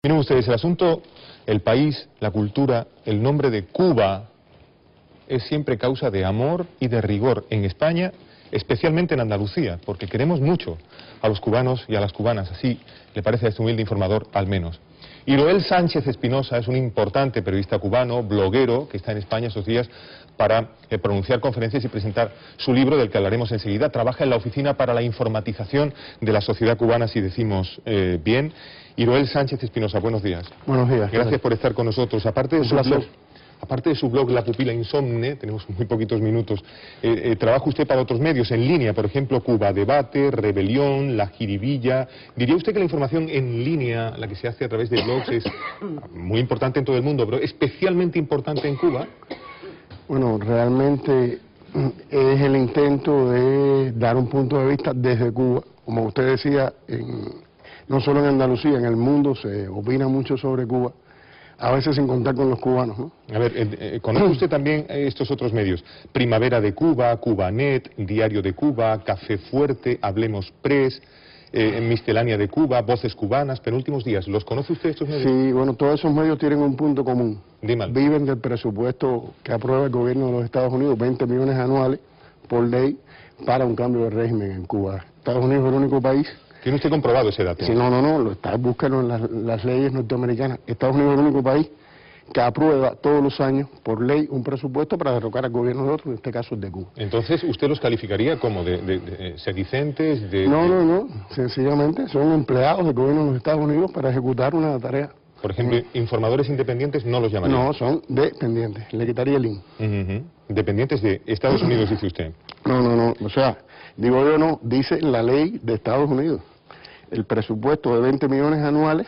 Miren ustedes, el asunto, el país, la cultura, el nombre de Cuba es siempre causa de amor y de rigor en España, especialmente en Andalucía, porque queremos mucho a los cubanos y a las cubanas, así le parece a este humilde informador al menos. Iroel Sánchez Espinosa es un importante periodista cubano, bloguero, que está en España estos días para pronunciar conferencias y presentar su libro, del que hablaremos enseguida. Trabaja en la Oficina para la Informatización de la Sociedad Cubana, si decimos bien. Iroel Sánchez Espinosa, buenos días. Buenos días. Gracias por estar con nosotros. Aparte de su blog La Pupila Insomne, tenemos muy poquitos minutos, trabaja usted para otros medios en línea, por ejemplo, Cuba Debate, Rebelión, La Jiribilla. ¿Diría usted que la información en línea, la que se hace a través de blogs, es muy importante en todo el mundo, pero especialmente importante en Cuba? Bueno, realmente es el intento de dar un punto de vista desde Cuba. Como usted decía, no solo en Andalucía, en el mundo se opina mucho sobre Cuba, a veces sin contar con los cubanos, ¿no? A ver, ¿conoce usted también estos otros medios? Primavera de Cuba, Cubanet, Diario de Cuba, Café Fuerte, Hablemos Press, Miscelánea de Cuba, Voces Cubanas, Penúltimos Días. ¿Los conoce usted estos medios? Sí, bueno, todos esos medios tienen un punto común. Dímelo. Viven del presupuesto que aprueba el gobierno de los Estados Unidos, 20 millones anuales por ley para un cambio de régimen en Cuba. Estados Unidos es el único país. ¿Tiene usted comprobado ese dato? Sí, búsquelo en las leyes norteamericanas. Estados Unidos es el único país que aprueba todos los años por ley un presupuesto para derrocar al gobierno de otro, en este caso el de Cuba. Entonces, ¿usted los calificaría como de sedicentes? No, sencillamente son empleados del gobierno de los Estados Unidos para ejecutar una tarea. Por ejemplo, informadores independientes no los llamaría. No, son dependientes, le quitaría el IN. Dependientes de Estados Unidos, dice usted. No, o sea, digo yo no, dice la ley de Estados Unidos, el presupuesto de 20 millones anuales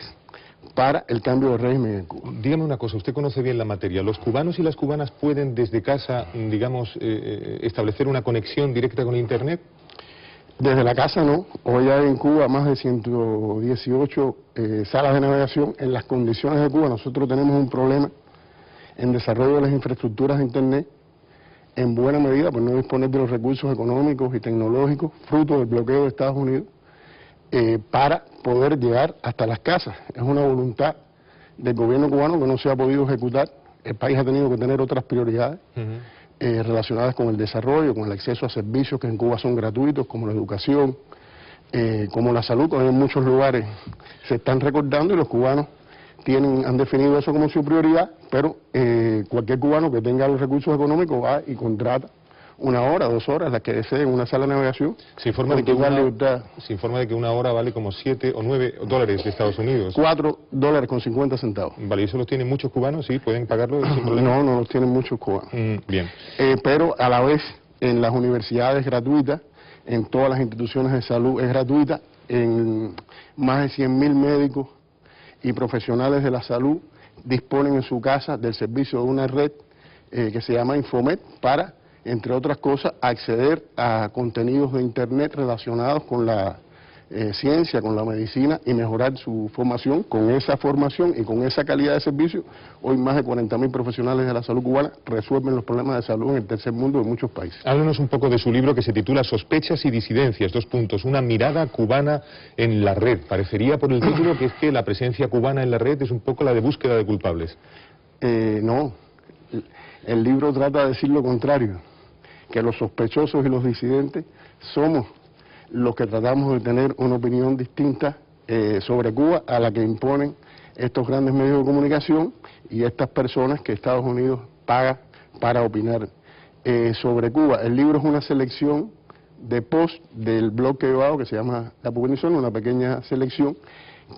para el cambio de régimen en Cuba. Dígame una cosa, usted conoce bien la materia. ¿Los cubanos y las cubanas pueden desde casa, digamos, establecer una conexión directa con Internet? Desde la casa no. Hoy hay en Cuba más de 118 salas de navegación. En las condiciones de Cuba nosotros tenemos un problema en desarrollo de las infraestructuras de Internet, en buena medida por no disponer de los recursos económicos y tecnológicos, fruto del bloqueo de Estados Unidos, para poder llegar hasta las casas. Es una voluntad del gobierno cubano que no se ha podido ejecutar. El país ha tenido que tener otras prioridades relacionadas con el desarrollo, con el acceso a servicios que en Cuba son gratuitos, como la educación, como la salud, que en muchos lugares se están recordando, y los cubanos han definido eso como su prioridad, pero cualquier cubano que tenga los recursos económicos va y contrata 1 hora, 2 horas, las que deseen, una sala de navegación. Se informa de que una hora vale como 7 o 9 dólares de Estados Unidos. $4.50. Vale, ¿y eso los tienen muchos cubanos? ¿Sí? ¿Pueden pagarlo sin problema? No los tienen muchos cubanos. Bien. Pero a la vez, en las universidades es gratuita, en todas las instituciones de salud es gratuita, en más de 100.000 médicos y profesionales de la salud disponen en su casa del servicio de una red que se llama Infomet para, entre otras cosas, acceder a contenidos de Internet relacionados con la ciencia, con la medicina, y mejorar su formación. Con esa formación y con esa calidad de servicio, hoy más de 40.000 profesionales de la salud cubana resuelven los problemas de salud en el tercer mundo de muchos países. Háblenos un poco de su libro, que se titula Sospechas y disidencias, una mirada cubana en la red. Parecería por el título que es que la presencia cubana en la red es un poco la de búsqueda de culpables. No, el libro trata de decir lo contrario, que los sospechosos y los disidentes somos los que tratamos de tener una opinión distinta sobre Cuba a la que imponen estos grandes medios de comunicación y estas personas que Estados Unidos paga para opinar sobre Cuba. El libro es una selección de post del blog que yo hago, que se llama La Pupila Insomne, una pequeña selección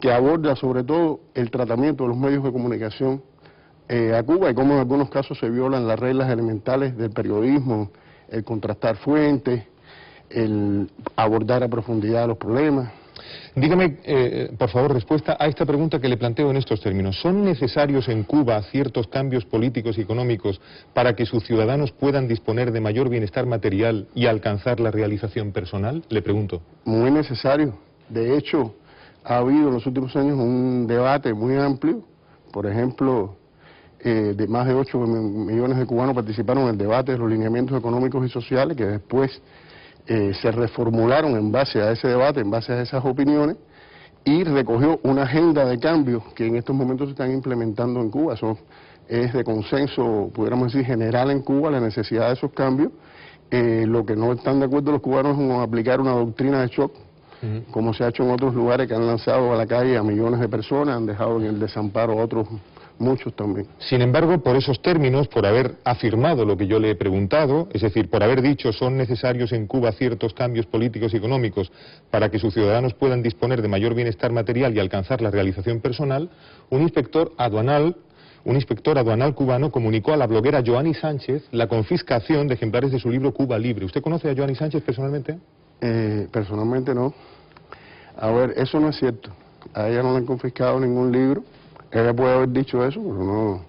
que aborda sobre todo el tratamiento de los medios de comunicación a Cuba y cómo en algunos casos se violan las reglas elementales del periodismo, el contrastar fuentes, el abordar a profundidad los problemas. Dígame, por favor, respuesta a esta pregunta que le planteo en estos términos. ¿Son necesarios en Cuba ciertos cambios políticos y económicos para que sus ciudadanos puedan disponer de mayor bienestar material y alcanzar la realización personal? Le pregunto. Muy necesario. De hecho, ha habido en los últimos años un debate muy amplio. Por ejemplo, de más de 8 millones de cubanos participaron en el debate de los lineamientos económicos y sociales, que después se reformularon en base a ese debate, en base a esas opiniones, y recogió una agenda de cambios que en estos momentos se están implementando en Cuba. Eso es de consenso, pudiéramos decir, general en Cuba, la necesidad de esos cambios. Lo que no están de acuerdo los cubanos es con aplicar una doctrina de shock, como se ha hecho en otros lugares que han lanzado a la calle a millones de personas, han dejado en el desamparo a otros muchos también. Sin embargo, por esos términos, por haber afirmado lo que yo le he preguntado, es decir, por haber dicho son necesarios en Cuba ciertos cambios políticos y económicos para que sus ciudadanos puedan disponer de mayor bienestar material y alcanzar la realización personal, un inspector aduanal cubano comunicó a la bloguera Joanny Sánchez la confiscación de ejemplares de su libro Cuba Libre. ¿Usted conoce a Joanny Sánchez personalmente? Personalmente no. A ver, eso no es cierto. A ella no le han confiscado ningún libro. Ella puede haber dicho eso, pero no,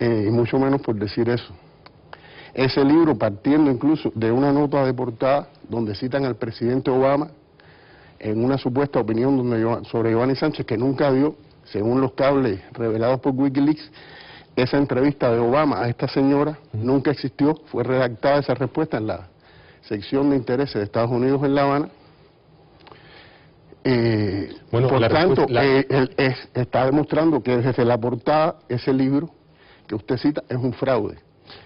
y mucho menos por decir eso. Ese libro, partiendo incluso de una nota de portada donde citan al presidente Obama en una supuesta opinión sobre Joanny Sánchez que nunca dio, según los cables revelados por Wikileaks, esa entrevista de Obama a esta señora nunca existió, fue redactada esa respuesta en la sección de intereses de Estados Unidos en La Habana. Bueno, por tanto, está demostrando que desde la portada ese libro que usted cita es un fraude.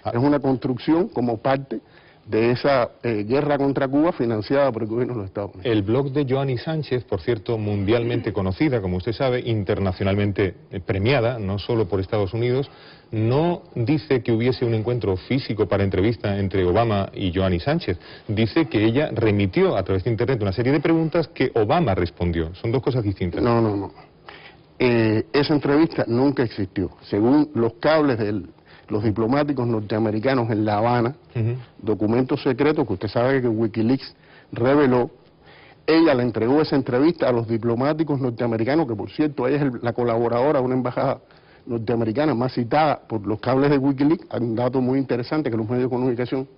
Es una construcción como parte de esa guerra contra Cuba financiada por el gobierno de los Estados Unidos. El blog de Joanny Sánchez, por cierto, mundialmente conocida, como usted sabe, internacionalmente premiada, no solo por Estados Unidos, no dice que hubiese un encuentro físico para entrevista entre Obama y Joanny Sánchez. Dice que ella remitió a través de Internet una serie de preguntas que Obama respondió. Son dos cosas distintas. No. Esa entrevista nunca existió. Según los cables de los diplomáticos norteamericanos en La Habana, documentos secretos que usted sabe que Wikileaks reveló, ella le entregó esa entrevista a los diplomáticos norteamericanos, que por cierto ella es la colaboradora de una embajada norteamericana más citada por los cables de Wikileaks, un dato muy interesante que los medios de comunicación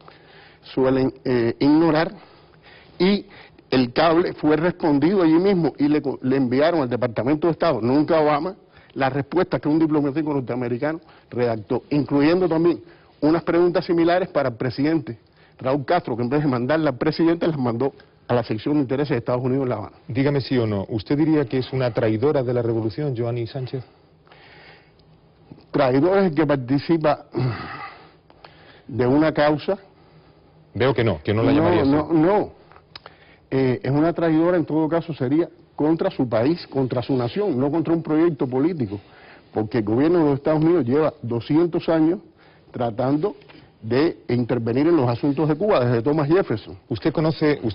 suelen ignorar, y el cable fue respondido allí mismo y le enviaron al Departamento de Estado, nunca a Obama, las respuestas que un diplomático norteamericano redactó, incluyendo también unas preguntas similares para el presidente Raúl Castro, que en vez de mandarla al presidente las mandó a la sección de intereses de Estados Unidos en La Habana. Dígame sí o no, ¿usted diría que es una traidora de la revolución, Joanny Sánchez? Traidor es el que participa de una causa. Veo que no la llamaría así. No. Es una traidora, en todo caso sería contra su país, contra su nación, no contra un proyecto político, porque el gobierno de los Estados Unidos lleva 200 años tratando de intervenir en los asuntos de Cuba, desde Thomas Jefferson. Usted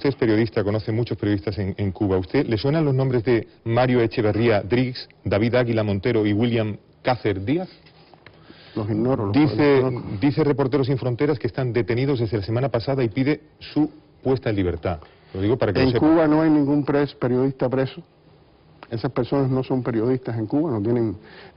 es periodista, conoce muchos periodistas en Cuba. ¿Usted le suenan los nombres de Mario Echeverría Driggs, David Águila Montero y William Cácer Díaz? Los ignoro. Dice Reporteros Sin Fronteras que están detenidos desde la semana pasada y pide su puesta en libertad. Lo digo para que en lo sepa. Cuba no hay ningún periodista preso. Esas personas no son periodistas en Cuba,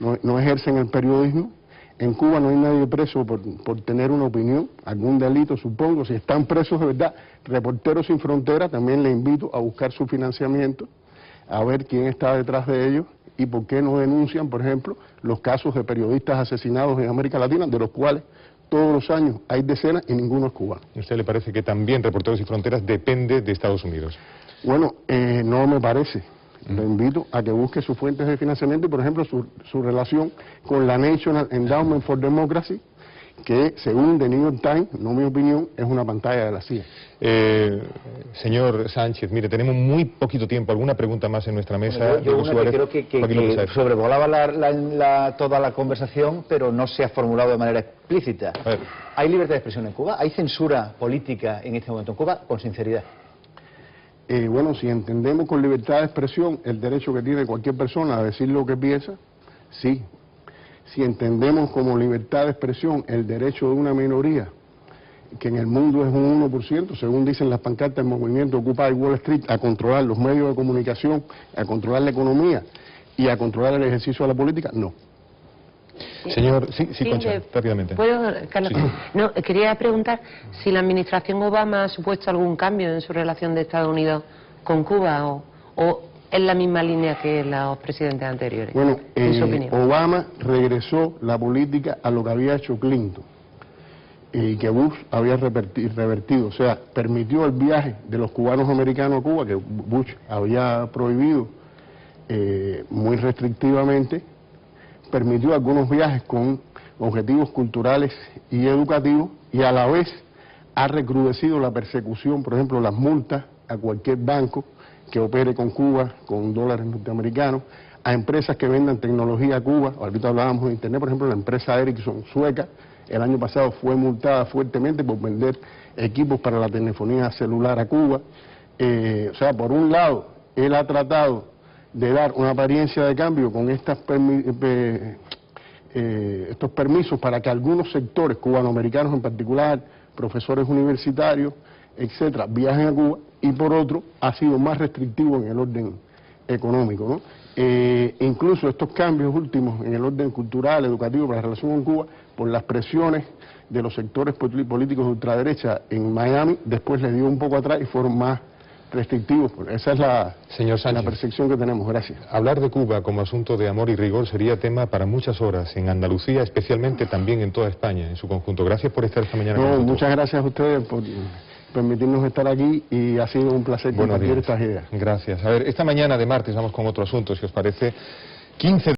no ejercen el periodismo. En Cuba no hay nadie preso por tener una opinión, algún delito supongo. Si están presos de verdad, Reporteros Sin Fronteras, también le invito a buscar su financiamiento, a ver quién está detrás de ellos y por qué no denuncian, por ejemplo, los casos de periodistas asesinados en América Latina, de los cuales todos los años hay decenas y ninguno es cubano. ¿A usted le parece que también Reporteros Sin Fronteras depende de Estados Unidos? Bueno, no me parece. Le invito a que busque sus fuentes de financiamiento y, por ejemplo, su relación con la National Endowment for Democracy, que, según The New York Times, no mi opinión, es una pantalla de la CIA. Señor Sánchez, mire, tenemos muy poquito tiempo. ¿Alguna pregunta más en nuestra mesa? Bueno, yo una que creo que sobrevolaba toda la conversación, pero no se ha formulado de manera explícita. ¿Hay libertad de expresión en Cuba? ¿Hay censura política en este momento en Cuba? Con sinceridad. Bueno, si entendemos con libertad de expresión el derecho que tiene cualquier persona a decir lo que piensa, sí. Si entendemos como libertad de expresión el derecho de una minoría, que en el mundo es un 1%, según dicen las pancartas del movimiento Occupy Wall Street, a controlar los medios de comunicación, a controlar la economía y a controlar el ejercicio de la política, no. Señor, sí, Concha, rápidamente. ¿Puedo, Carlos? Sí. No, quería preguntar si la administración Obama ha supuesto algún cambio en su relación de Estados Unidos con Cuba o es la misma línea que los presidentes anteriores. Bueno, en su opinión. Obama regresó la política a lo que había hecho Clinton y que Bush había revertido, o sea, permitió el viaje de los cubanos americanos a Cuba, que Bush había prohibido muy restrictivamente, permitió algunos viajes con objetivos culturales y educativos, y a la vez ha recrudecido la persecución, por ejemplo, las multas a cualquier banco que opere con Cuba, con dólares norteamericanos, a empresas que vendan tecnología a Cuba. Ahorita hablábamos de Internet, por ejemplo, la empresa Ericsson sueca, el año pasado fue multada fuertemente por vender equipos para la telefonía celular a Cuba. O sea, por un lado, él ha tratado de dar una apariencia de cambio con estos permisos para que algunos sectores cubanoamericanos en particular, profesores universitarios, etcétera, viajen a Cuba, y por otro ha sido más restrictivo en el orden económico, ¿no? Incluso estos cambios últimos en el orden cultural, educativo, para la relación con Cuba, por las presiones de los sectores políticos de ultraderecha en Miami, después le dio un poco atrás y fueron más restrictivos. Esa es la percepción que tenemos. Gracias. Hablar de Cuba como asunto de amor y rigor sería tema para muchas horas en Andalucía, especialmente también en toda España, en su conjunto. Gracias por estar esta mañana con nosotros. Muchas gracias a ustedes por permitirnos estar aquí, y ha sido un placer compartir estas ideas. Gracias. A ver, esta mañana de martes vamos con otro asunto, si os parece. 15